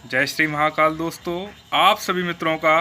जय श्री महाकाल। दोस्तों, आप सभी मित्रों का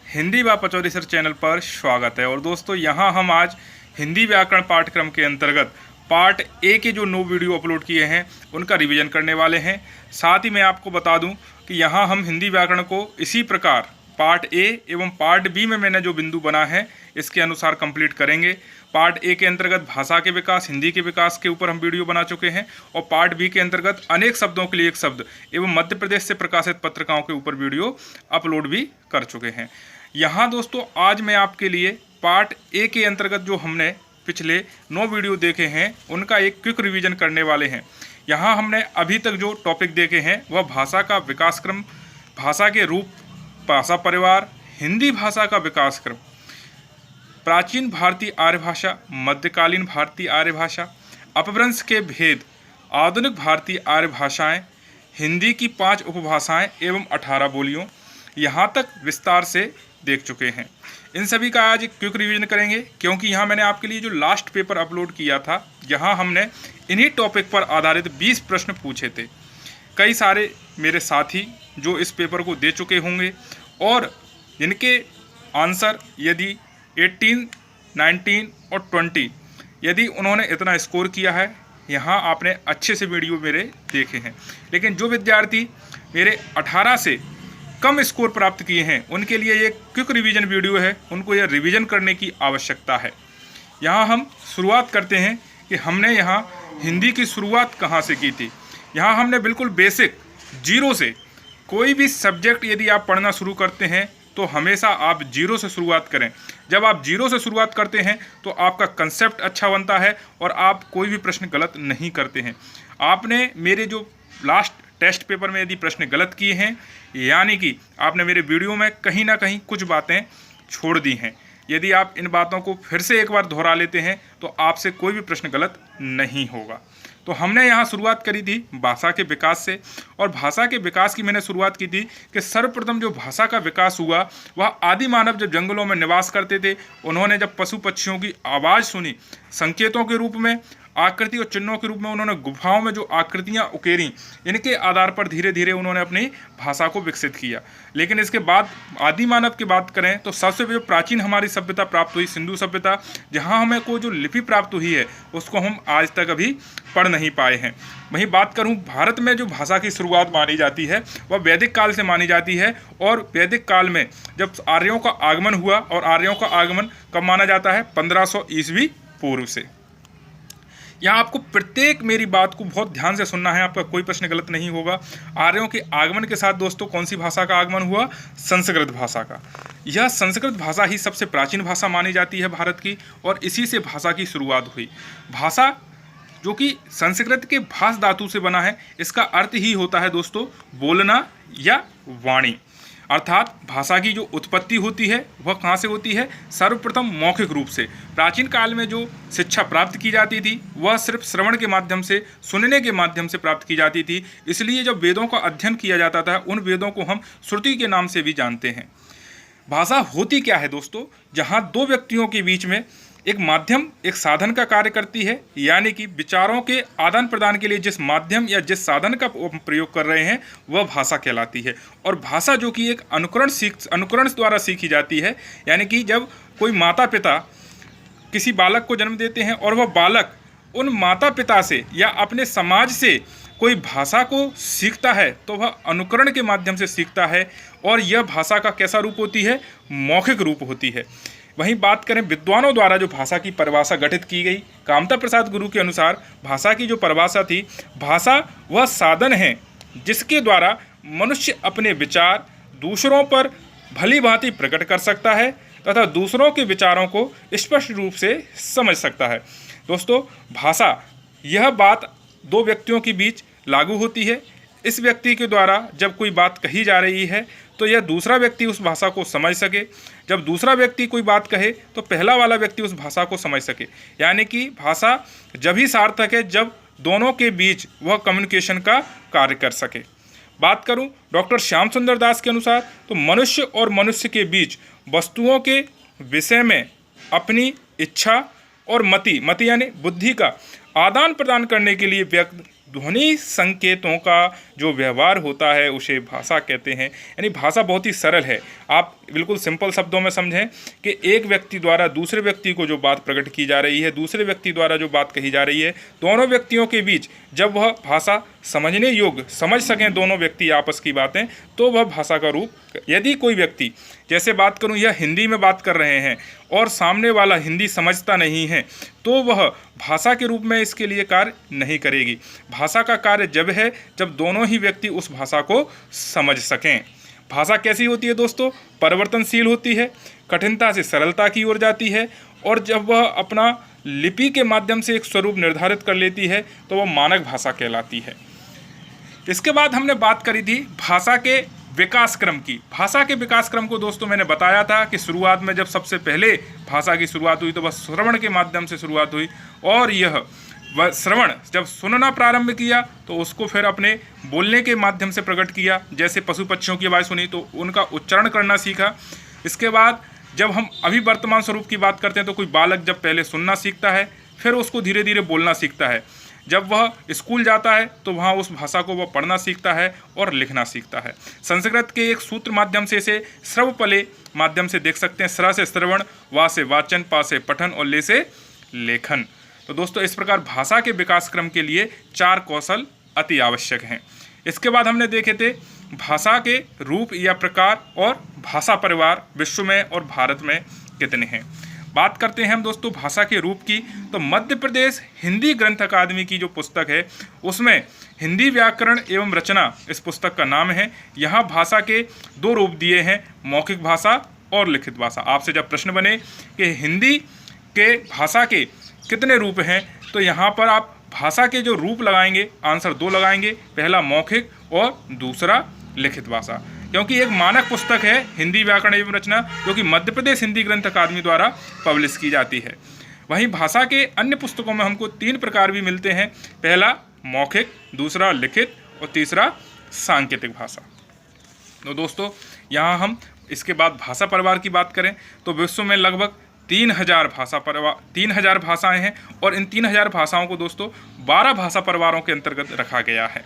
हिंदी व पचौरी सर चैनल पर स्वागत है। और दोस्तों, यहाँ हम आज हिंदी व्याकरण पाठ्यक्रम के अंतर्गत पार्ट ए के जो 9 वीडियो अपलोड किए हैं उनका रिवीजन करने वाले हैं। साथ ही मैं आपको बता दूं कि यहाँ हम हिंदी व्याकरण को इसी प्रकार पार्ट ए एवं पार्ट बी में मैंने जो बिंदु बना है इसके अनुसार कंप्लीट करेंगे। पार्ट ए के अंतर्गत भाषा के विकास, हिंदी के विकास के ऊपर हम वीडियो बना चुके हैं और पार्ट बी के अंतर्गत अनेक शब्दों के लिए एक शब्द एवं मध्य प्रदेश से प्रकाशित पत्रिकाओं के ऊपर वीडियो अपलोड भी कर चुके हैं। यहाँ दोस्तों, आज मैं आपके लिए पार्ट ए के अंतर्गत जो हमने पिछले 9 वीडियो देखे हैं उनका एक क्विक रिवीजन करने वाले हैं। यहाँ हमने अभी तक जो टॉपिक देखे हैं वह भाषा का विकास क्रम, भाषा के रूप, भाषा परिवार, हिंदी भाषा का विकास क्रम, प्राचीन भारतीय आर्य भाषा, मध्यकालीन भारतीय आर्य भाषा, अपभ्रंश के भेद, आधुनिक भारतीय आर्य भाषाएं, हिंदी की 5 उपभाषाएं एवं 18 बोलियों, यहाँ तक विस्तार से देख चुके हैं। इन सभी का आज एक क्विक रिवीजन करेंगे क्योंकि यहाँ मैंने आपके लिए जो लास्ट पेपर अपलोड किया था यहाँ हमने इन्हीं टॉपिक पर आधारित 20 प्रश्न पूछे थे। कई सारे मेरे साथी जो इस पेपर को दे चुके होंगे और जिनके आंसर यदि 18, 19 और 20 यदि उन्होंने इतना स्कोर किया है, यहाँ आपने अच्छे से वीडियो मेरे देखे हैं। लेकिन जो विद्यार्थी मेरे 18 से कम स्कोर प्राप्त किए हैं उनके लिए ये क्विक रिवीजन वीडियो है, उनको यह रिवीजन करने की आवश्यकता है। यहाँ हम शुरुआत करते हैं कि हमने यहाँ हिंदी की शुरुआत कहाँ से की थी। यहाँ हमने बिल्कुल बेसिक जीरो से, कोई भी सब्जेक्ट यदि आप पढ़ना शुरू करते हैं तो हमेशा आप जीरो से शुरुआत करें। जब आप जीरो से शुरुआत करते हैं तो आपका कंसेप्ट अच्छा बनता है और आप कोई भी प्रश्न गलत नहीं करते हैं। आपने मेरे जो लास्ट टेस्ट पेपर में यदि प्रश्न गलत किए हैं, यानी कि आपने मेरे वीडियो में कहीं ना कहीं कुछ बातें छोड़ दी हैं, यदि आप इन बातों को फिर से एक बार दोहरा लेते हैं तो आपसे कोई भी प्रश्न गलत नहीं होगा। तो हमने यहाँ शुरुआत करी थी भाषा के विकास से, और भाषा के विकास की मैंने शुरुआत की थी कि सर्वप्रथम जो भाषा का विकास हुआ वह आदि मानव जब जंगलों में निवास करते थे, उन्होंने जब पशु पक्षियों की आवाज़ सुनी, संकेतों के रूप में, आकृति और चिन्हों के रूप में उन्होंने गुफाओं में जो आकृतियाँ उकेरी, इनके आधार पर धीरे धीरे उन्होंने अपनी भाषा को विकसित किया। लेकिन इसके बाद आदि मानव की बात करें तो सबसे जो प्राचीन हमारी सभ्यता प्राप्त हुई, सिंधु सभ्यता, जहाँ हमें को जो लिपि प्राप्त हुई है उसको हम आज तक अभी पढ़ नहीं पाए हैं। वहीं बात करूं भारत में जो भाषा की शुरुआत मानी जाती है वह वैदिक काल से मानी जाती है, और वैदिक काल में जब आर्यों का आगमन हुआ, और आर्यों का आगमन कब माना जाता है, 1500 ईस्वी पूर्व से। यहाँ आपको प्रत्येक मेरी बात को बहुत ध्यान से सुनना है, आपका कोई प्रश्न गलत नहीं होगा। आर्यों के आगमन के साथ दोस्तों कौन सी भाषा का आगमन हुआ, संस्कृत भाषा का। यह संस्कृत भाषा ही सबसे प्राचीन भाषा मानी जाती है भारत की, और इसी से भाषा की शुरुआत हुई। भाषा जो कि संस्कृत के भाष धातु से बना है, इसका अर्थ ही होता है दोस्तों बोलना या वाणी। अर्थात भाषा की जो उत्पत्ति होती है वह कहाँ से होती है, सर्वप्रथम मौखिक रूप से। प्राचीन काल में जो शिक्षा प्राप्त की जाती थी वह सिर्फ श्रवण के माध्यम से, सुनने के माध्यम से प्राप्त की जाती थी। इसलिए जब वेदों का अध्ययन किया जाता था उन वेदों को हम श्रुति के नाम से भी जानते हैं। भाषा होती क्या है दोस्तों, जहाँ दो व्यक्तियों के बीच में एक माध्यम, एक साधन का कार्य करती है, यानी कि विचारों के आदान प्रदान के लिए जिस माध्यम या जिस साधन का प्रयोग कर रहे हैं वह भाषा कहलाती है। और भाषा जो कि एक अनुकरण द्वारा सीखी जाती है, यानी कि जब कोई माता पिता किसी बालक को जन्म देते हैं और वह बालक उन माता पिता से या अपने समाज से कोई भाषा को सीखता है तो वह अनुकरण के माध्यम से सीखता है, और यह भाषा का कैसा रूप होती है, मौखिक रूप होती है। वहीं बात करें विद्वानों द्वारा जो भाषा की परिभाषा गठित की गई, कामता प्रसाद गुरु के अनुसार भाषा की जो परिभाषा थी, भाषा वह साधन है जिसके द्वारा मनुष्य अपने विचार दूसरों पर भली भांति प्रकट कर सकता है तथा दूसरों के विचारों को स्पष्ट रूप से समझ सकता है। दोस्तों, भाषा यह बात दो व्यक्तियों के बीच लागू होती है। इस व्यक्ति के द्वारा जब कोई बात कही जा रही है तो यह दूसरा व्यक्ति उस भाषा को समझ सके, जब दूसरा व्यक्ति कोई बात कहे तो पहला वाला व्यक्ति उस भाषा को समझ सके। यानी कि भाषा जब ही सार्थक है जब दोनों के बीच वह कम्युनिकेशन का कार्य कर सके। बात करूं डॉक्टर श्याम सुंदर दास के अनुसार तो मनुष्य और मनुष्य के बीच वस्तुओं के विषय में अपनी इच्छा और मति यानी बुद्धि का आदान प्रदान करने के लिए ध्वनि संकेतों का जो व्यवहार होता है उसे भाषा कहते हैं। यानी भाषा बहुत ही सरल है। आप बिल्कुल सिंपल शब्दों में समझें कि एक व्यक्ति द्वारा दूसरे व्यक्ति को जो बात प्रकट की जा रही है, दूसरे व्यक्ति द्वारा जो बात कही जा रही है, दोनों व्यक्तियों के बीच जब वह भाषा समझने योग्य समझ सकें दोनों व्यक्ति आपस की बातें, तो वह भाषा का रूप। यदि कोई व्यक्ति, जैसे बात करूं, यह हिंदी में बात कर रहे हैं और सामने वाला हिंदी समझता नहीं है, तो वह भाषा के रूप में इसके लिए कार्य नहीं करेगी। भाषा का कार्य जब है जब दोनों ही व्यक्ति उस भाषा को समझ सकें। भाषा कैसी होती है दोस्तों? परिवर्तनशील होती है, कठिनता से सरलता की ओर जाती है, और जब वह अपना लिपि के माध्यम से एक स्वरूप निर्धारित कर लेती है तो वह मानक भाषा कहलाती है। इसके बाद हमने बात करी थी भाषा के विकास क्रम की। भाषा के विकास क्रम को दोस्तों मैंने बताया था कि शुरुआत में जब सबसे पहले भाषा की शुरुआत हुई तो वह श्रवण के माध्यम से शुरुआत हुई, और यह वह श्रवण जब सुनना प्रारंभ किया तो उसको फिर अपने बोलने के माध्यम से प्रकट किया। जैसे पशु पक्षियों की आवाज़ सुनी तो उनका उच्चारण करना सीखा। इसके बाद जब हम अभी वर्तमान स्वरूप की बात करते हैं तो कोई बालक जब पहले सुनना सीखता है, फिर उसको धीरे धीरे बोलना सीखता है। जब वह स्कूल जाता है तो वहाँ उस भाषा को वह पढ़ना सीखता है और लिखना सीखता है। संस्कृत के एक सूत्र माध्यम से इसे श्रवपले माध्यम से देख सकते हैं। श्र से श्रवण, वा से वाचन, पा से पठन और ले से लेखन। तो दोस्तों इस प्रकार भाषा के विकास क्रम के लिए 4 कौशल अति आवश्यक हैं। इसके बाद हमने देखे थे भाषा के रूप या प्रकार और भाषा परिवार विश्व में और भारत में कितने हैं। बात करते हैं हम दोस्तों भाषा के रूप की, तो मध्य प्रदेश हिंदी ग्रंथ अकादमी की जो पुस्तक है उसमें हिंदी व्याकरण एवं रचना इस पुस्तक का नाम है। यहाँ भाषा के 2 रूप दिए हैं, मौखिक भाषा और लिखित भाषा। आपसे जब प्रश्न बने कि हिंदी के भाषा के कितने रूप हैं, तो यहाँ पर आप भाषा के जो रूप लगाएंगे, आंसर 2 लगाएंगे, पहला मौखिक और दूसरा लिखित भाषा, क्योंकि एक मानक पुस्तक है हिंदी व्याकरण एवं रचना जो कि मध्य प्रदेश हिंदी ग्रंथ अकादमी द्वारा पब्लिश की जाती है। वहीं भाषा के अन्य पुस्तकों में हमको 3 प्रकार भी मिलते हैं, पहला मौखिक, दूसरा लिखित और तीसरा सांकेतिक भाषा। तो दोस्तों यहाँ हम इसके बाद भाषा परिवार की बात करें तो विश्व में लगभग 3000 भाषाएं हैं, और इन 3000 भाषाओं को दोस्तों 12 भाषा परिवारों के अंतर्गत रखा गया है।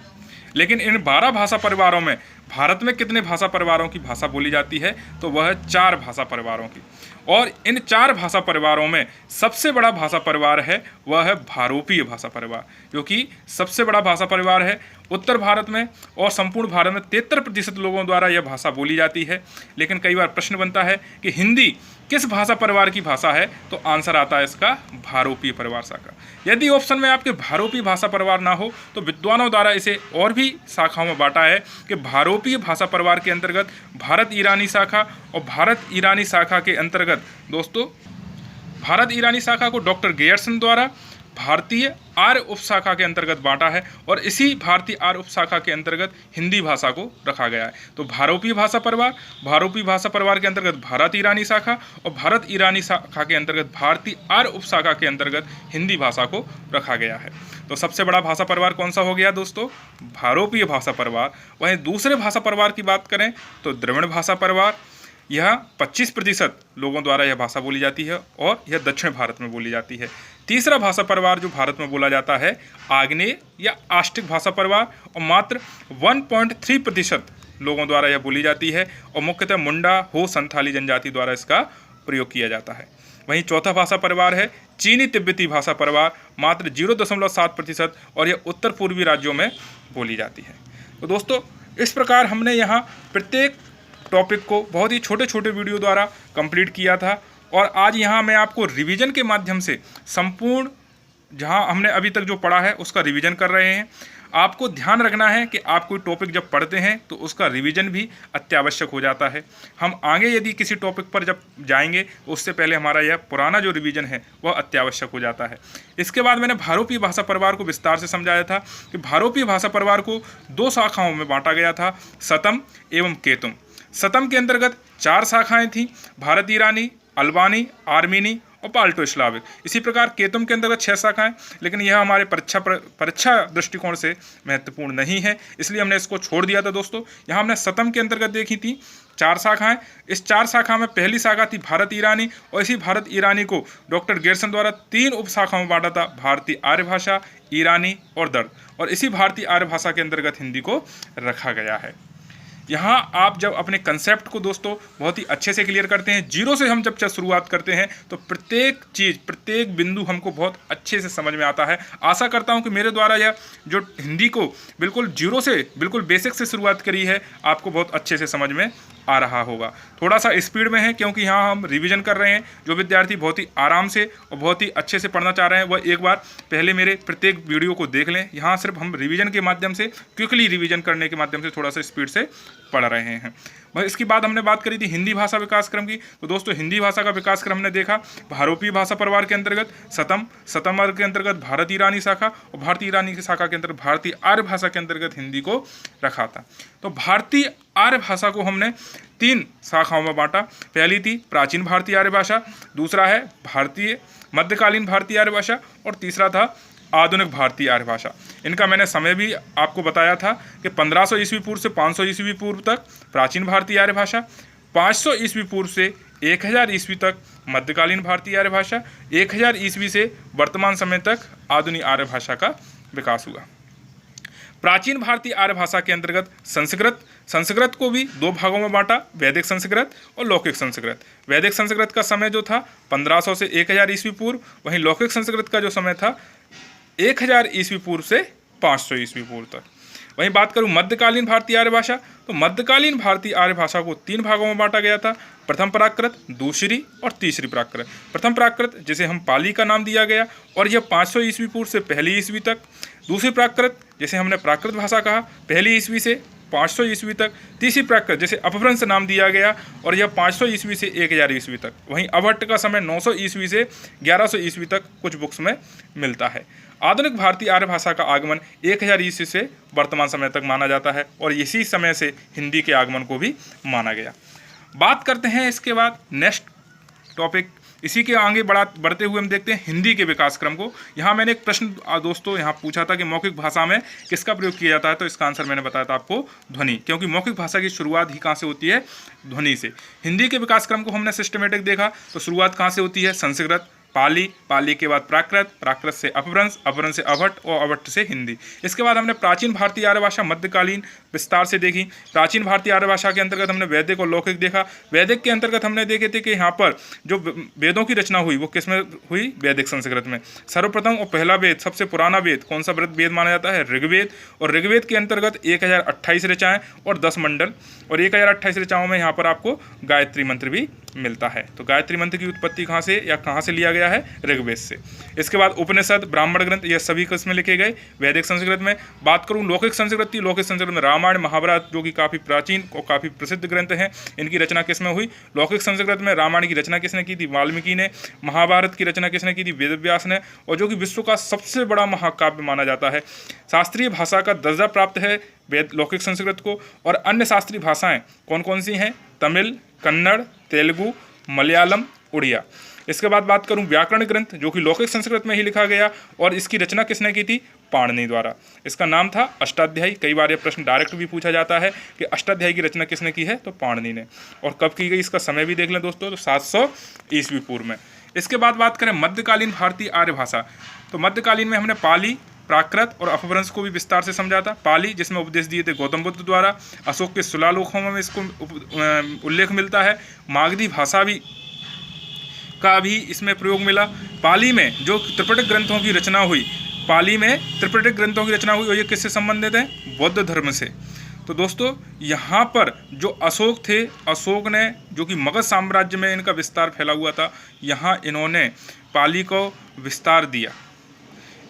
लेकिन इन 12 भाषा परिवारों में भारत में कितने भाषा परिवारों की भाषा बोली जाती है, तो वह 4 भाषा परिवारों की। और इन 4 भाषा परिवारों में सबसे बड़ा भाषा परिवार है वह है भारोपीय भाषा परिवार, जो कि सबसे बड़ा भाषा परिवार है। उत्तर भारत में और संपूर्ण भारत में 73% लोगों द्वारा यह भाषा बोली जाती है। लेकिन कई बार प्रश्न बनता है कि हिंदी किस भाषा परिवार की भाषा है, तो आंसर आता है इसका भारोपीय परिवार शाखा। यदि ऑप्शन में आपके भारोपीय भाषा परिवार ना हो तो विद्वानों द्वारा इसे और भी शाखाओं में बांटा है कि भारोपीय भाषा परिवार के अंतर्गत भारत ईरानी शाखा, और भारत ईरानी शाखा के अंतर्गत दोस्तों भारत ईरानी शाखा को डॉक्टर गेयर्सन द्वारा भारतीय आर्य उपशाखा के अंतर्गत बांटा है, और इसी भारतीय आर्य उपशाखा के अंतर्गत हिंदी भाषा को रखा गया है। तो भारोपीय भाषा परिवार के अंतर्गत भारत ईरानी शाखा, और भारत ईरानी शाखा के अंतर्गत भारतीय आर्य उपशाखा के अंतर्गत हिंदी भाषा को रखा गया है। तो सबसे बड़ा भाषा परिवार कौन सा हो गया दोस्तों? भारोपीय भाषा परिवार। वहीं दूसरे भाषा परिवार की बात करें तो द्रविड़ भाषा परिवार, यह 25% लोगों द्वारा यह भाषा बोली जाती है और यह दक्षिण भारत में बोली जाती है। तीसरा भाषा परिवार जो भारत में बोला जाता है आग्नेय या आष्टिक भाषा परिवार, और मात्र 1.3% लोगों द्वारा यह बोली जाती है, और मुख्यतः मुंडा हो संथाली जनजाति द्वारा इसका प्रयोग किया जाता है। वहीं चौथा भाषा परिवार है चीनी तिब्बती भाषा परिवार, मात्र 0.7%, और यह उत्तर पूर्वी राज्यों में बोली जाती है। तो दोस्तों इस प्रकार हमने यहाँ प्रत्येक टॉपिक को बहुत ही छोटे छोटे वीडियो द्वारा कंप्लीट किया था, और आज यहाँ मैं आपको रिवीजन के माध्यम से संपूर्ण जहाँ हमने अभी तक जो पढ़ा है उसका रिवीजन कर रहे हैं। आपको ध्यान रखना है कि आप कोई टॉपिक जब पढ़ते हैं तो उसका रिवीजन भी अत्यावश्यक हो जाता है। हम आगे यदि किसी टॉपिक पर जब जाएंगे उससे पहले हमारा यह पुराना जो रिवीजन है वह अत्यावश्यक हो जाता है। इसके बाद मैंने भारोपीय भाषा परिवार को विस्तार से समझाया था कि भारोपीय भाषा परिवार को 2 शाखाओं में बांटा गया था, सतम एवं केतुम। सतम के अंतर्गत 4 शाखाएं थीं, भारत ईरानी, अल्बानी, आर्मीनी और पाल्टो स्लाविक। इसी प्रकार केतुम के अंतर्गत 6 शाखाएं, लेकिन यह हमारे परीक्षा दृष्टिकोण से महत्वपूर्ण नहीं है, इसलिए हमने इसको छोड़ दिया था दोस्तों। यहाँ हमने शतम के अंतर्गत देखी थी 4 शाखाएं। इस 4 शाखा में पहली शाखा थी भारत ईरानी, और इसी भारत ईरानी को डॉक्टर गेरसन द्वारा 3 उपशाखाओं में बांटा था, भारतीय आर्य भाषा, ईरानी और दर्द, और इसी भारतीय आर्य भाषा के अंतर्गत हिंदी को रखा गया है। यहाँ आप जब अपने कंसेप्ट को दोस्तों बहुत ही अच्छे से क्लियर करते हैं, जीरो से हम जब शुरुआत करते हैं तो प्रत्येक चीज़, प्रत्येक बिंदु हमको बहुत अच्छे से समझ में आता है। आशा करता हूँ कि मेरे द्वारा यह जो हिंदी को बिल्कुल जीरो से, बिल्कुल बेसिक से शुरुआत करी है, आपको बहुत अच्छे से समझ में आ रहा होगा। थोड़ा सा स्पीड में है क्योंकि यहाँ हम रिवीजन कर रहे हैं। जो विद्यार्थी बहुत ही आराम से और बहुत ही अच्छे से पढ़ना चाह रहे हैं वह एक बार पहले मेरे प्रत्येक वीडियो को देख लें। यहाँ सिर्फ हम रिवीजन के माध्यम से, क्विकली रिवीजन करने के माध्यम से थोड़ा सा स्पीड से पढ़ रहे हैं। बस इसके बाद हमने बात करी थी हिंदी भाषा विकास क्रम की। तो दोस्तों हिंदी भाषा का विकास क्रम हमने देखा भारोपीय भाषा परिवार के अंतर्गत शतम वर्ग के अंतर्गत भारत ईरानी शाखा, और भारतीय ईरानी की शाखा के अंतर्गत भारतीय आर्य भाषा के अंतर्गत हिंदी को रखा था। तो भारतीय आर्य भाषा को हमने 3 शाखाओं में बांटा। पहली थी प्राचीन भारतीय आर्य भाषा, दूसरा है भारतीय मध्यकालीन भारतीय आर्य भाषा, और तीसरा था आधुनिक भारतीय आर्य भाषा। इनका मैंने समय भी आपको बताया था कि 1500 ईस्वी पूर्व से 500 ईस्वी पूर्व तक प्राचीन भारतीय आर्य भाषा, 500 ईस्वी पूर्व से 1000 ईस्वी तक मध्यकालीन भारतीय आर्य भाषा, 1000 ईस्वी से वर्तमान समय तक आधुनिक आर्य भाषा का विकास हुआ। प्राचीन भारतीय आर्य भाषा के अंतर्गत संस्कृत को भी 2 भागों में बांटा, वैदिक संस्कृत और लौकिक संस्कृत। वैदिक संस्कृत का समय जो था 1500 से 1000 ईस्वी पूर्व, वहीं लौकिक संस्कृत का जो समय था 1000 ईस्वी पूर्व से 500 ईस्वी पूर्व तक। वहीं बात करूं मध्यकालीन भारतीय आर्य भाषा, तो मध्यकालीन भारतीय आर्य भाषा को 3 भागों में बांटा गया था, प्रथम प्राकृत, दूसरी और तीसरी प्राकृत। प्रथम प्राकृत जिसे हम पाली का नाम दिया गया, और यह 500 ईस्वी पूर्व से पहली ईस्वी तक। दूसरी प्राकृत जिसे हमने प्राकृत भाषा कहा, पहली ईस्वी से 500 ईस्वी तक। तीसरी प्राकृत जिसे अपभ्रंश नाम दिया गया, और यह 500 ईस्वी से 1000 ईस्वी तक। वहीं अभट्ट का समय 900 ईस्वी से 1100 ईस्वी तक कुछ बुक्स में मिलता है। आधुनिक भारतीय आर्य भाषा का आगमन 1000 ईस्वी से वर्तमान समय तक माना जाता है, और इसी समय से हिंदी के आगमन को भी माना गया। बात करते हैं इसके बाद नेक्स्ट टॉपिक, इसी के आगे बढ़ते हुए हम देखते हैं हिंदी के विकास क्रम को। यहाँ मैंने एक प्रश्न दोस्तों यहाँ पूछा था कि मौखिक भाषा में किसका प्रयोग किया जाता है, तो इसका आंसर मैंने बताया था आपको ध्वनि, क्योंकि मौखिक भाषा की शुरुआत ही कहाँ से होती है, ध्वनि से। हिंदी के विकास क्रम को हमने सिस्टमेटिक देखा, तो शुरुआत कहाँ से होती है, संस्कृत, पाली के बाद प्राकृत से अपभ्रंश, अपभ्रंश से अभट्ट और अभट्ट से हिंदी। इसके बाद हमने प्राचीन भारतीय आर्य भाषा मध्यकालीन विस्तार से देखी। प्राचीन भारतीय आर्य भाषा के अंतर्गत हमने वैदिक और लौकिक देखा। वैदिक के अंतर्गत हमने देखे थे कि यहाँ पर जो वेदों की रचना हुई वो किस में हुई, वैदिक संस्कृत में। सर्वप्रथम और पहला वेद, सबसे पुराना वेद कौन सा वेद माना जाता है, ऋग्वेद। और ऋग्वेद के अंतर्गत 1028 ऋचाएँ और 10 मंडल, और 1028 ऋचाओं में यहाँ पर आपको गायत्री मंत्र भी मिलता है। तो गायत्री मंत्र की उत्पत्ति कहाँ से या कहाँ से लिया गया है, ऋग्वेद से। इसके बाद उपनिषद, ब्राह्मण ग्रंथ, यह सभी किस में लिखे गए, वैदिक संस्कृत में। बात करूँ लौकिक संस्कृत की, लौकिक संस्कृत में रामायण, महाभारत जो कि काफ़ी प्राचीन और काफ़ी प्रसिद्ध ग्रंथ हैं, इनकी रचना किस में हुई, लौकिक संस्कृत में। रामायण की रचना किसने की थी, वाल्मीकि ने। महाभारत की रचना किसने की थी, वेदव्यास ने, और जो कि विश्व का सबसे बड़ा महाकाव्य माना जाता है। शास्त्रीय भाषा का दर्जा प्राप्त है लौकिक संस्कृत को। और अन्य शास्त्रीय भाषाएं कौन कौन सी हैं, तमिल, कन्नड़, तेलुगु, मलयालम, उड़िया। इसके बाद बात करूं व्याकरण ग्रंथ, जो कि लौकिक संस्कृत में ही लिखा गया, और इसकी रचना किसने की थी, पाणिनि द्वारा। इसका नाम था अष्टाध्यायी। कई बार यह प्रश्न डायरेक्ट भी पूछा जाता है कि अष्टाध्यायी की रचना किसने की है, तो पाणिनि ने। और कब की गई, इसका समय भी देख लें दोस्तों, तो 700 ईस्वी पूर्व में। इसके बाद बात करें मध्यकालीन भारतीय आर्य भाषा, तो मध्यकालीन में हमने पाली, प्राकृत और अपभ्रंश को भी विस्तार से समझा था। पाली जिसमें उपदेश दिए थे गौतम बुद्ध द्वारा, अशोक के शिलालेखों में इसको उल्लेख मिलता है। मागधी भाषा का भी इसमें प्रयोग मिला। पाली में जो त्रिपिटक ग्रंथों की रचना हुई, और ये किससे संबंधित है, बौद्ध धर्म से। तो दोस्तों यहाँ पर जो अशोक थे, अशोक ने जो कि मगध साम्राज्य में इनका विस्तार फैला हुआ था, यहाँ इन्होंने पाली को विस्तार दिया,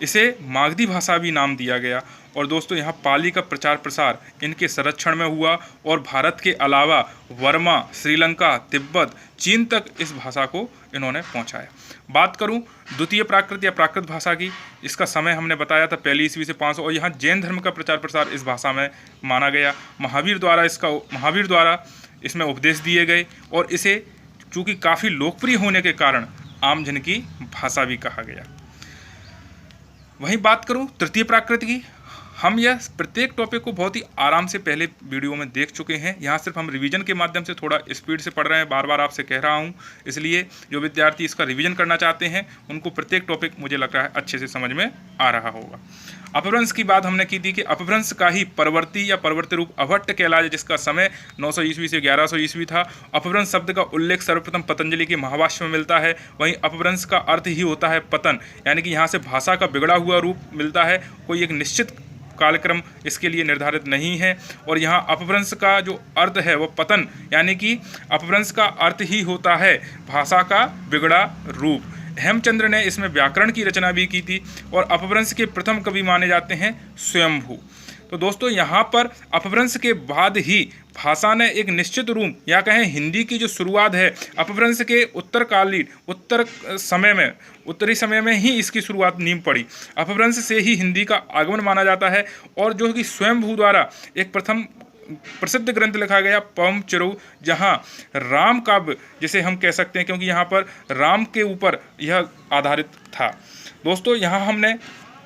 इसे मागधी भाषा भी नाम दिया गया। और दोस्तों यहाँ पाली का प्रचार प्रसार इनके संरक्षण में हुआ, और भारत के अलावा वर्मा, श्रीलंका, तिब्बत, चीन तक इस भाषा को इन्होंने पहुँचाया। बात करूँ द्वितीय प्राकृत या प्राकृत भाषा की, इसका समय हमने बताया था पहली ईस्वी से 500, और यहाँ जैन धर्म का प्रचार प्रसार इस भाषा में माना गया। महावीर द्वारा इसमें उपदेश दिए गए, और इसे चूँकि काफ़ी लोकप्रिय होने के कारण आमजन की भाषा भी कहा गया। वहीं बात करूं तृतीय प्राकृत की, हम यह प्रत्येक टॉपिक को बहुत ही आराम से पहले वीडियो में देख चुके हैं। यहाँ सिर्फ हम रिवीजन के माध्यम से थोड़ा स्पीड से पढ़ रहे हैं, बार बार आपसे कह रहा हूँ, इसलिए जो विद्यार्थी इसका रिवीजन करना चाहते हैं उनको प्रत्येक टॉपिक मुझे लग रहा है अच्छे से समझ में आ रहा होगा। अपभ्रंश की बात हमने की थी कि अपभ्रंश का ही परवर्ती या परवर्ती रूप अभट्ट कहलाया, जिसका समय 900 ईस्वी से 1100 ईस्वी था। अपभ्रंश शब्द का उल्लेख सर्वप्रथम पतंजलि के महाभाष्य में मिलता है। वहीं अपभ्रंश का अर्थ ही होता है पतन, यानी कि यहाँ से भाषा का बिगड़ा हुआ रूप मिलता है। कोई एक निश्चित कालक्रम इसके लिए निर्धारित नहीं है। और यहाँ अपभ्रंश का जो अर्थ है वो पतन, यानी कि अपभ्रंश का अर्थ ही होता है भाषा का बिगड़ा रूप। हेमचंद्र ने इसमें व्याकरण की रचना भी की थी और अपभ्रंश के प्रथम कवि माने जाते हैं स्वयंभू। तो दोस्तों यहाँ पर अपभ्रंश के बाद ही भाषा ने एक निश्चित रूप या कहें हिंदी की जो शुरुआत है अपभ्रंश के उत्तरी समय में ही इसकी शुरुआत नींव पड़ी। अपभ्रंश से ही हिंदी का आगमन माना जाता है। और जो कि स्वयंभू द्वारा एक प्रथम प्रसिद्ध ग्रंथ लिखा गया पवम चिरऊ, जहाँ राम काव्य जिसे हम कह सकते हैं, क्योंकि यहाँ पर राम के ऊपर यह आधारित था। दोस्तों यहाँ हमने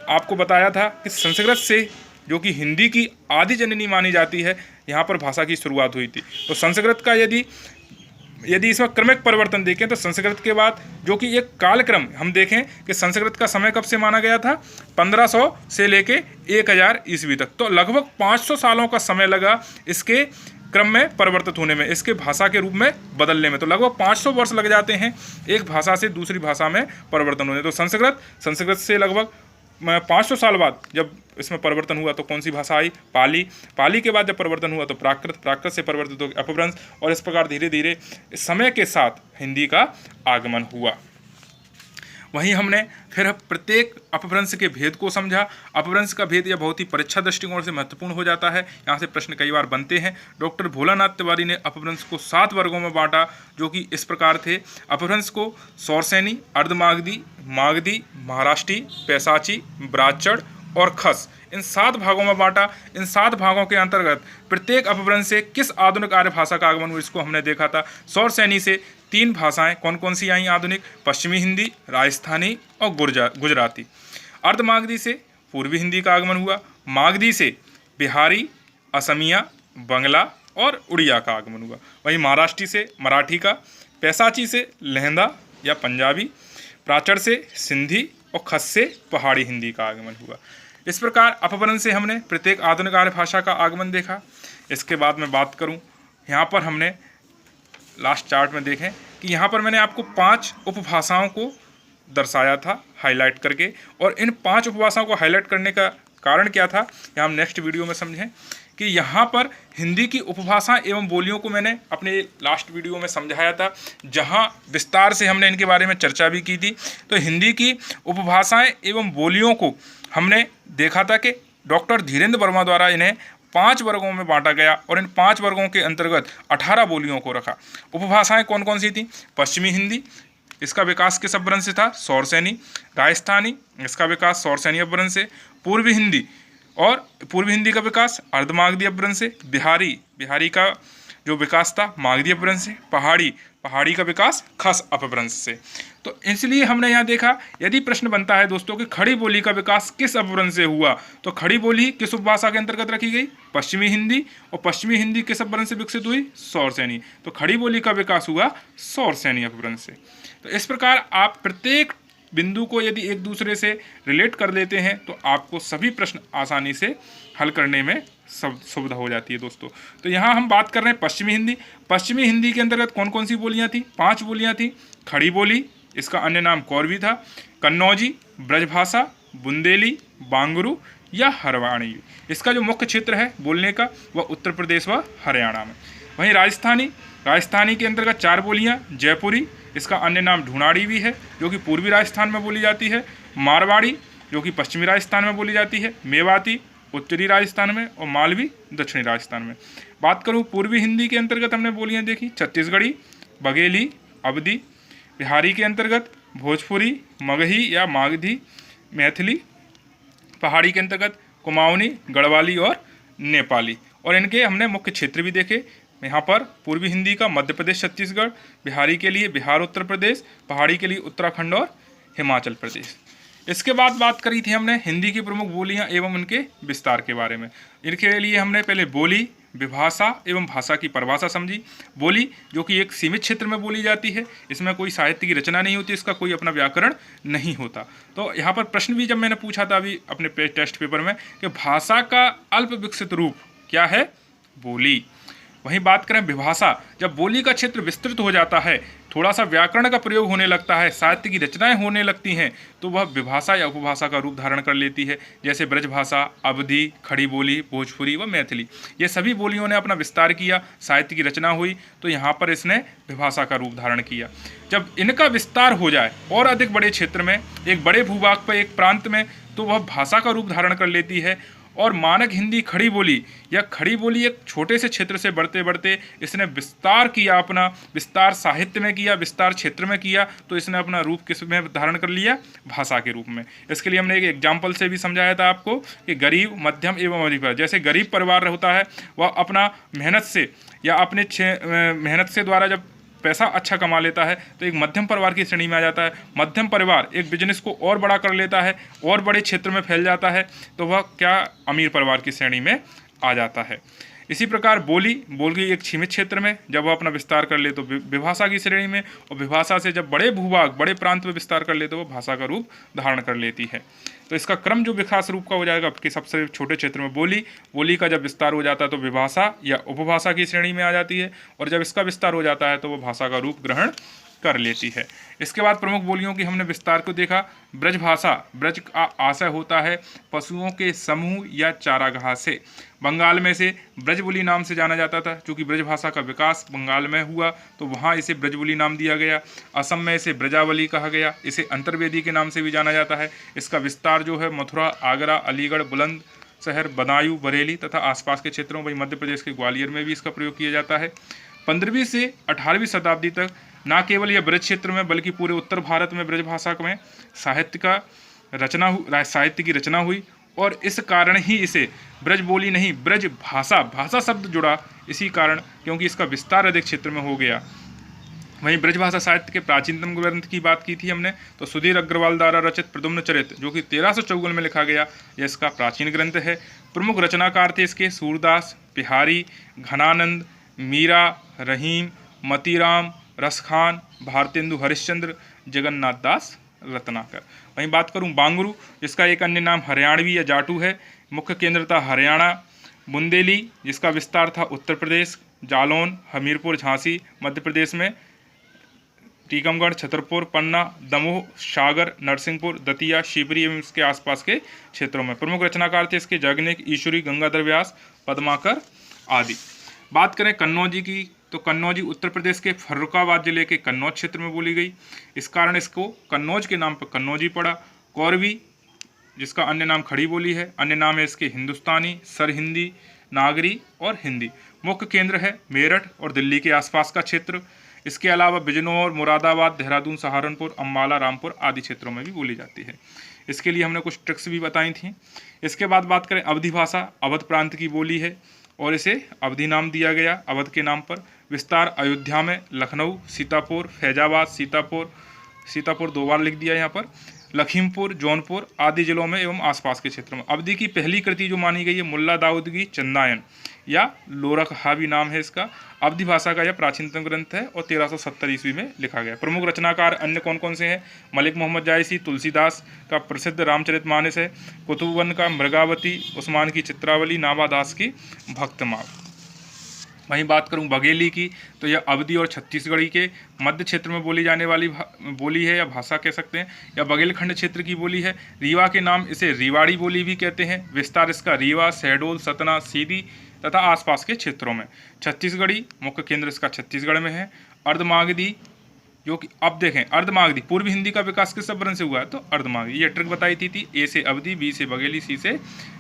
आपको बताया था कि संस्कृत से, जो कि हिंदी की आदि जननी मानी जाती है, यहाँ पर भाषा की शुरुआत हुई थी। तो संस्कृत का यदि इसमें क्रमिक परिवर्तन देखें तो संस्कृत के बाद जो कि एक कालक्रम हम देखें कि संस्कृत का समय कब से माना गया था, 1500 से लेके 1000 ईस्वी तक। तो लगभग 500 सालों का समय लगा इसके क्रम में परिवर्तित होने में, इसके भाषा के रूप में बदलने में। तो लगभग 500 वर्ष लग जाते हैं एक भाषा से दूसरी भाषा में परिवर्तन होने। तो संस्कृत से लगभग 500 साल बाद जब इसमें परिवर्तन हुआ तो कौन सी भाषा आई, पाली के बाद जब परिवर्तन हुआ तो प्राकृत से परिवर्तित हो अपभ्रंश, और इस प्रकार धीरे धीरे समय के साथ हिंदी का आगमन हुआ। वहीं हमने फिर प्रत्येक अपभ्रंश के भेद को समझा। अपभ्रंश का भेद यह बहुत ही परीक्षा दृष्टिकोण से महत्वपूर्ण हो जाता है। यहाँ से प्रश्न कई बार बनते हैं। डॉक्टर भोलानाथ तिवारी ने अपभ्रंश को 7 वर्गों में बांटा, जो कि इस प्रकार थे। अपभ्रंश को सौरसैनी, अर्धमागधी, मागधी, महाराष्ट्री, पैसाची, ब्राह्मण और खस, इन 7 भागों में बांटा। इन 7 भागों के अंतर्गत प्रत्येक अपभ्रंश से किस आधुनिक आर्य भाषा का आगमन हुआ, इसको हमने देखा था। सौरसैनी से 3 भाषाएं कौन कौन सी आई आधुनिक, पश्चिमी हिंदी, राजस्थानी और गुजराती। अर्धमागधी से पूर्वी हिंदी का आगमन हुआ। मागधी से बिहारी, असमिया, बंगला और उड़िया का आगमन हुआ। वहीं महाराष्ट्री से मराठी का, पैसाची से लहंदा या पंजाबी, प्राचर से सिंधी और खस से पहाड़ी हिंदी का आगमन हुआ। इस प्रकार अपभ्रंश से हमने प्रत्येक आधुनिक आर्य भाषा का आगमन देखा। इसके बाद मैं बात करूं, यहाँ पर हमने लास्ट चार्ट में देखें कि यहाँ पर मैंने आपको 5 उपभाषाओं को दर्शाया था हाईलाइट करके, और इन 5 उपभाषाओं को हाईलाइट करने का कारण क्या था यह हम नेक्स्ट वीडियो में समझें। कि यहाँ पर हिंदी की उपभाषा एवं बोलियों को मैंने अपने लास्ट वीडियो में समझाया था, जहाँ विस्तार से हमने इनके बारे में चर्चा भी की थी। तो हिंदी की उपभाषाएं एवं बोलियों को हमने देखा था कि डॉक्टर धीरेन्द्र वर्मा द्वारा इन्हें 5 वर्गों में बांटा गया, और इन 5 वर्गों के अंतर्गत 18 बोलियों को रखा। उपभाषाएं कौन कौन सी थी? पश्चिमी हिंदी, इसका विकास किस अपभ्रंश से था? सौरसैनी। राजस्थानी, इसका विकास सौरसैनी अपभ्रंश से। पूर्वी हिंदी, और पूर्वी हिंदी का विकास अर्धमागधी अपभ्रंश से। बिहारी का जो विकास था मागधी अपभ्रंश से। पहाड़ी का विकास खस अपभ्रंश से। तो इसलिए हमने यहाँ देखा, यदि प्रश्न बनता है दोस्तों कि खड़ी बोली का विकास किस अपभ्रंश से हुआ, तो खड़ी बोली किस उपभाषा के अंतर्गत रखी गई? पश्चिमी हिंदी। और पश्चिमी हिंदी किस अपभ्रंश से विकसित हुई? सौरसैनी। तो खड़ी बोली का विकास हुआ सौरसैनी अपभ्रंश से। तो इस प्रकार आप प्रत्येक बिंदु को यदि एक दूसरे से रिलेट कर लेते हैं तो आपको सभी प्रश्न आसानी से हल करने में सब सुविधा हो जाती है दोस्तों। तो यहाँ हम बात कर रहे हैं पश्चिमी हिंदी। पश्चिमी हिंदी के अंतर्गत कौन कौन सी बोलियाँ थी? 5 बोलियाँ थी। खड़ी बोली, इसका अन्य नाम कौरवी था। कन्नौजी, ब्रजभाषा, बुंदेली, बांगरू या हरवाणी। इसका जो मुख्य क्षेत्र है बोलने का वह उत्तर प्रदेश व हरियाणा में। वहीं राजस्थानी के अंतर्गत 4 बोलियाँ। जयपुरी, इसका अन्य नाम ढूंढाड़ी भी है, जो कि पूर्वी राजस्थान में बोली जाती है। मारवाड़ी, जो कि पश्चिमी राजस्थान में बोली जाती है। मेवाती, उत्तरी राजस्थान में। और मालवी, दक्षिणी राजस्थान में। बात करूँ पूर्वी हिंदी के अंतर्गत हमने बोलियाँ देखी, छत्तीसगढ़ी, बघेली, अवधी। बिहारी के अंतर्गत भोजपुरी, मगही या मागधी, मैथिली। पहाड़ी के अंतर्गत कुमाऊनी, गढ़वाली और नेपाली। और इनके हमने मुख्य क्षेत्र भी देखे, यहाँ पर पूर्वी हिंदी का मध्य प्रदेश छत्तीसगढ़, बिहारी के लिए बिहार उत्तर प्रदेश, पहाड़ी के लिए उत्तराखंड और हिमाचल प्रदेश। इसके बाद बात करी थी हमने हिंदी की प्रमुख बोलियां एवं उनके विस्तार के बारे में। इनके लिए हमने पहले बोली, विभाषा एवं भाषा की परिभाषा समझी। बोली जो कि एक सीमित क्षेत्र में बोली जाती है, इसमें कोई साहित्य की रचना नहीं होती, इसका कोई अपना व्याकरण नहीं होता। तो यहाँ पर प्रश्न भी जब मैंने पूछा था अभी अपने टेस्ट पेपर में कि भाषा का अल्प विकसित रूप क्या है, बोली। वहीं बात करें विभाषा, जब बोली का क्षेत्र विस्तृत हो जाता है, थोड़ा सा व्याकरण का प्रयोग होने लगता है, साहित्य की रचनाएं होने लगती हैं, तो वह विभाषा या उपभाषा का रूप धारण कर लेती है। जैसे ब्रजभाषा, अवधी, खड़ी बोली, भोजपुरी व मैथिली, ये सभी बोलियों ने अपना विस्तार किया, साहित्य की रचना हुई, तो यहाँ पर इसने विभाषा का रूप धारण किया। जब इनका विस्तार हो जाए और अधिक बड़े क्षेत्र में, एक बड़े भूभाग पर, एक प्रांत में, तो वह भाषा का रूप धारण कर लेती है। और मानक हिंदी खड़ी बोली या खड़ी बोली एक छोटे से क्षेत्र से बढ़ते बढ़ते इसने विस्तार किया, अपना विस्तार साहित्य में किया, विस्तार क्षेत्र में किया, तो इसने अपना रूप किस में धारण कर लिया, भाषा के रूप में। इसके लिए हमने एक एग्जाम्पल से भी समझाया था आपको कि गरीब, मध्यम एवं अमीर परिवार, जैसे गरीब परिवार होता है वह अपना मेहनत से या अपने मेहनत से द्वारा जब पैसा अच्छा कमा लेता है तो एक मध्यम परिवार की श्रेणी में आ जाता है। मध्यम परिवार एक बिजनेस को और बड़ा कर लेता है और बड़े क्षेत्र में फैल जाता है, तो वह क्या, अमीर परिवार की श्रेणी में आ जाता है। इसी प्रकार बोली एक सीमित क्षेत्र में जब वह अपना विस्तार कर ले तो विभाषा की श्रेणी में, और विभाषा से जब बड़े भूभाग, बड़े प्रांत में विस्तार कर ले तो वह भाषा का रूप धारण कर लेती है। तो इसका क्रम जो विकास रूप का हो जाएगा कि सबसे छोटे क्षेत्र में बोली का जब विस्तार हो जाता है तो विभाषा या उपभाषा की श्रेणी में आ जाती है, और जब इसका विस्तार हो जाता है तो वह भाषा का रूप ग्रहण कर लेती है। इसके बाद प्रमुख बोलियों की हमने विस्तार को देखा। ब्रजभाषा, ब्रज का आशय होता है पशुओं के समूह या चारागाह से। बंगाल में इसे ब्रजबुली नाम से जाना जाता था, क्योंकि ब्रजभाषा का विकास बंगाल में हुआ तो वहाँ इसे ब्रजबुली नाम दिया गया। असम में इसे ब्रजावली कहा गया। इसे अंतर्वेदी के नाम से भी जाना जाता है। इसका विस्तार जो है मथुरा, आगरा, अलीगढ़, बुलंदशहर, बदायूं, बरेली तथा आसपास के क्षेत्रों, वही मध्य प्रदेश के ग्वालियर में भी इसका प्रयोग किया जाता है। 15वीं से 18वीं शताब्दी तक न केवल यह ब्रज क्षेत्र में बल्कि पूरे उत्तर भारत में ब्रजभाषा में साहित्य की रचना हुई, और इस कारण ही इसे ब्रज बोली नहीं ब्रज भाषा शब्द जुड़ा, इसी कारण क्योंकि इसका विस्तार अधिक क्षेत्र में हो गया। वहीं ब्रजभाषा साहित्य के प्राचीनतम ग्रंथ की बात की थी हमने, तो सुधीर अग्रवाल द्वारा रचित प्रद्युम्न चरित जो कि 1354 में लिखा गया, यह इसका प्राचीन ग्रंथ है। प्रमुख रचनाकार थे इसके सूरदास, बिहारी, घनानंद, मीरा, रहीम, मतीराम, रसखान, भारतेंदु हरिश्चंद्र, जगन्नाथ दास रत्नाकर। वहीं बात करूं बांगरू, जिसका एक अन्य नाम हरियाणवी या जाटू है। मुख्य केंद्र था हरियाणा। बुंदेली, जिसका विस्तार था उत्तर प्रदेश, जालौन, हमीरपुर, झांसी मध्य प्रदेश में, टीकमगढ़, छतरपुर, पन्ना, दमोह, सागर, नरसिंहपुर, दतिया, शिवरी एवं इसके आसपास के क्षेत्रों में। प्रमुख रचनाकार थे इसके जगनिक, ईश्वरी, गंगाधर व्यास, पद्माकर आदि। बात करें कन्नौजी की, तो कन्नौजी उत्तर प्रदेश के फर्रुखाबाद जिले के कन्नौज क्षेत्र में बोली गई, इस कारण इसको कन्नौज के नाम पर कन्नौजी पड़ा। कौरवी, जिसका अन्य नाम खड़ी बोली है, अन्य नाम है इसके हिंदुस्तानी, सरहिंदी, नागरी और हिंदी। मुख्य केंद्र है मेरठ और दिल्ली के आसपास का क्षेत्र। इसके अलावा बिजनौर, मुरादाबाद, देहरादून, सहारनपुर, अम्बाला, रामपुर आदि क्षेत्रों में भी बोली जाती है। इसके लिए हमने कुछ ट्रिक्स भी बताई थी। इसके बाद बात करें अवधी भाषा, अवध प्रांत की बोली है और इसे अवधी नाम दिया गया अवध के नाम पर। विस्तार अयोध्या में, लखनऊ, सीतापुर, फैजाबाद, सीतापुर 2 बार लिख दिया यहाँ पर, लखीमपुर, जौनपुर आदि जिलों में एवं आसपास के क्षेत्रों में। अवधी की पहली कृति जो मानी गई है मुल्ला दाऊद की चंदायन या लोरकहावी नाम है इसका। अवधी भाषा का यह प्राचीनतम ग्रंथ है और 1370 ईस्वी में लिखा गया। प्रमुख रचनाकार अन्य कौन कौन से हैं? मलिक मोहम्मद जायसी, तुलसीदास का प्रसिद्ध रामचरितमानस है, कुतुबन का मृगावती, उस्मान की चित्रावली, नाभा दास की भक्तमाल। वहीं बात करूं बघेली की, तो यह अवधी और छत्तीसगढ़ी के मध्य क्षेत्र में बोली जाने वाली बोली है या भाषा कह सकते हैं, या बघेलखंड क्षेत्र की बोली है। रीवा के नाम इसे रीवाड़ी बोली भी कहते हैं। विस्तार इसका रीवा, शहडोल, सतना, सीधी तथा आसपास के क्षेत्रों में। छत्तीसगढ़ी, मुख्य केंद्र इसका छत्तीसगढ़ में है। अर्धमागधी जो कि अब देखें अर्धमागधी, पूर्वी हिंदी का विकास किस वर्ण से हुआ है? तो अर्धमागधी। ये ट्रिक बताई थी ए से अवधी, बी से बघेली, सी से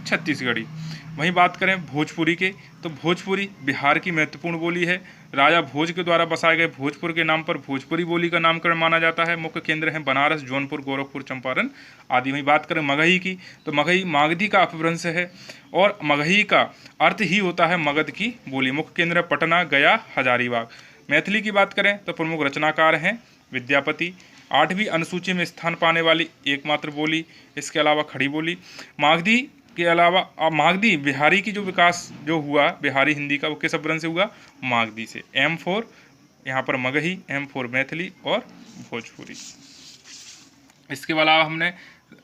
छत्तीसगढ़ी। वहीं बात करें भोजपुरी के, तो भोजपुरी बिहार की महत्वपूर्ण बोली है। राजा भोज के द्वारा बसाए गए भोजपुर के नाम पर भोजपुरी बोली का नामकरण माना जाता है। मुख्य केंद्र हैं बनारस, जौनपुर, गोरखपुर, चंपारण आदि। वहीं बात करें मगही की, तो मगही मागधी का अपभ्रंश है और मगही का अर्थ ही होता है मगध की बोली। मुख्य केंद्र है पटना, गया, हजारीबाग। मैथिली की बात करें तो प्रमुख रचनाकार हैं विद्यापति। 8वीं अनुसूची में स्थान पाने वाली एकमात्र बोली, इसके अलावा खड़ी बोली। मागधी के अलावा मागधी बिहारी की जो विकास जो हुआ बिहारी हिंदी का, वो किस अपभ्रंश से हुआ? मागधी से। M4 यहाँ पर मगही, M4 मैथिली और भोजपुरी। इसके अलावा हमने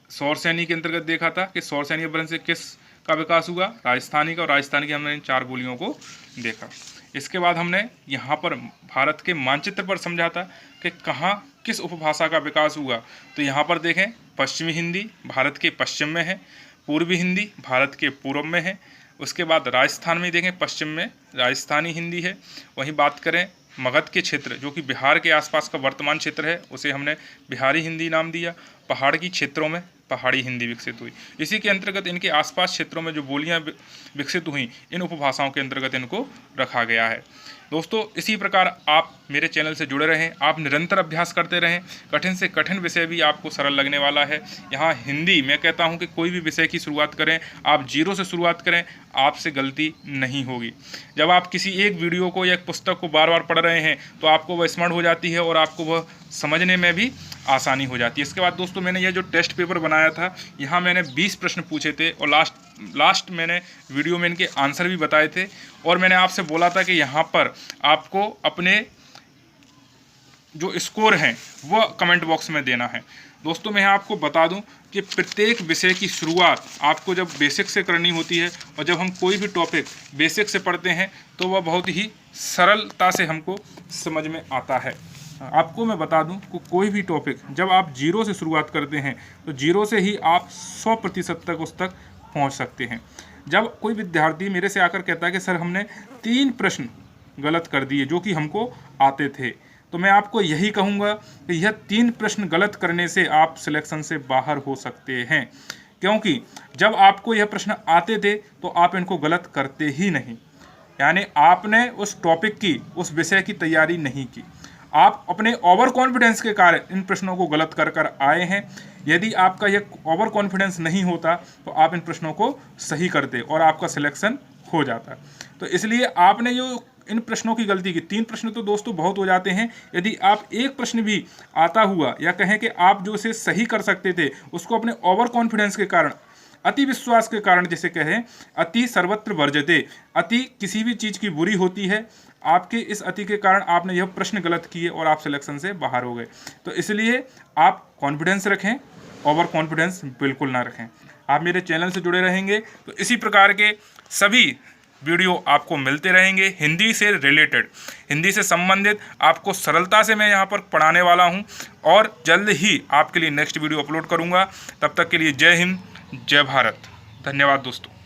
सौरसैनी के अंतर्गत देखा था कि सौरसैनी अपभ्रंश से किस का विकास हुआ? राजस्थानी का, और राजस्थानी की हमने इन 4 बोलियों को देखा। इसके बाद हमने यहाँ पर भारत के मानचित्र पर समझा था कि कहाँ किस उपभाषा का विकास हुआ। तो यहाँ पर देखें पश्चिमी हिंदी भारत के पश्चिम में है, पूर्वी हिंदी भारत के पूर्व में है। उसके बाद राजस्थान में देखें पश्चिम में राजस्थानी हिंदी है। वहीं बात करें मगध के क्षेत्र जो कि बिहार के आसपास का वर्तमान क्षेत्र है, उसे हमने बिहारी हिंदी नाम दिया। पहाड़ की क्षेत्रों में पहाड़ी हिंदी विकसित हुई। इसी के अंतर्गत इनके आसपास क्षेत्रों में जो बोलियां विकसित हुई, इन उपभाषाओं के अंतर्गत इनको रखा गया है। दोस्तों इसी प्रकार आप मेरे चैनल से जुड़े रहें, आप निरंतर अभ्यास करते रहें। कठिन से कठिन विषय भी आपको सरल लगने वाला है। यहाँ हिंदी मैं कहता हूँ कि कोई भी विषय की शुरुआत करें, आप 0 से शुरुआत करें, आपसे गलती नहीं होगी। जब आप किसी एक वीडियो को या एक पुस्तक को बार बार पढ़ रहे हैं तो आपको वह स्मरण हो जाती है और आपको वह समझने में भी आसानी हो जाती है। इसके बाद दोस्तों मैंने यह जो टेस्ट पेपर बनाया था, यहाँ मैंने 20 प्रश्न पूछे थे और लास्ट मैंने वीडियो में इनके आंसर भी बताए थे। और मैंने आपसे बोला था कि यहाँ पर आपको अपने जो स्कोर हैं वह कमेंट बॉक्स में देना है। दोस्तों मैं आपको बता दूं कि प्रत्येक विषय की शुरुआत आपको जब बेसिक से करनी होती है, और जब हम कोई भी टॉपिक बेसिक से पढ़ते हैं तो वह बहुत ही सरलता से हमको समझ में आता है। आपको मैं बता दूं कि कोई भी टॉपिक जब आप 0 से शुरुआत करते हैं तो 0 से ही आप 100% तक उस तक पहुंच सकते हैं। जब कोई विद्यार्थी मेरे से आकर कहता है कि सर हमने 3 प्रश्न गलत कर दिए जो कि हमको आते थे, तो मैं आपको यही कहूँगा कि यह 3 प्रश्न गलत करने से आप सिलेक्शन से बाहर हो सकते हैं, क्योंकि जब आपको यह प्रश्न आते थे तो आप इनको गलत करते ही नहीं। यानी आपने उस टॉपिक की, उस विषय की तैयारी नहीं की, आप अपने ओवर कॉन्फिडेंस के कारण इन प्रश्नों को गलत कर आए हैं। यदि आपका यह ओवर कॉन्फिडेंस नहीं होता तो आप इन प्रश्नों को सही करते और आपका सिलेक्शन हो जाता। तो इसलिए आपने जो इन प्रश्नों की गलती की, 3 प्रश्न तो दोस्तों बहुत हो जाते हैं। यदि आप एक प्रश्न भी आता हुआ, या कहें कि आप जो इसे सही कर सकते थे, उसको अपने ओवर कॉन्फिडेंस के कारण, अति विश्वास के कारण, जिसे कहें अति सर्वत्र वर्जते, अति किसी भी चीज़ की बुरी होती है, आपके इस अति के कारण आपने यह प्रश्न गलत किए और आप सिलेक्शन से बाहर हो गए। तो इसलिए आप कॉन्फिडेंस रखें, ओवर कॉन्फिडेंस बिल्कुल ना रखें। आप मेरे चैनल से जुड़े रहेंगे तो इसी प्रकार के सभी वीडियो आपको मिलते रहेंगे। हिंदी से रिलेटेड, हिंदी से संबंधित आपको सरलता से मैं यहाँ पर पढ़ाने वाला हूँ, और जल्द ही आपके लिए नेक्स्ट वीडियो अपलोड करूँगा। तब तक के लिए जय हिंद, जय भारत। धन्यवाद दोस्तों।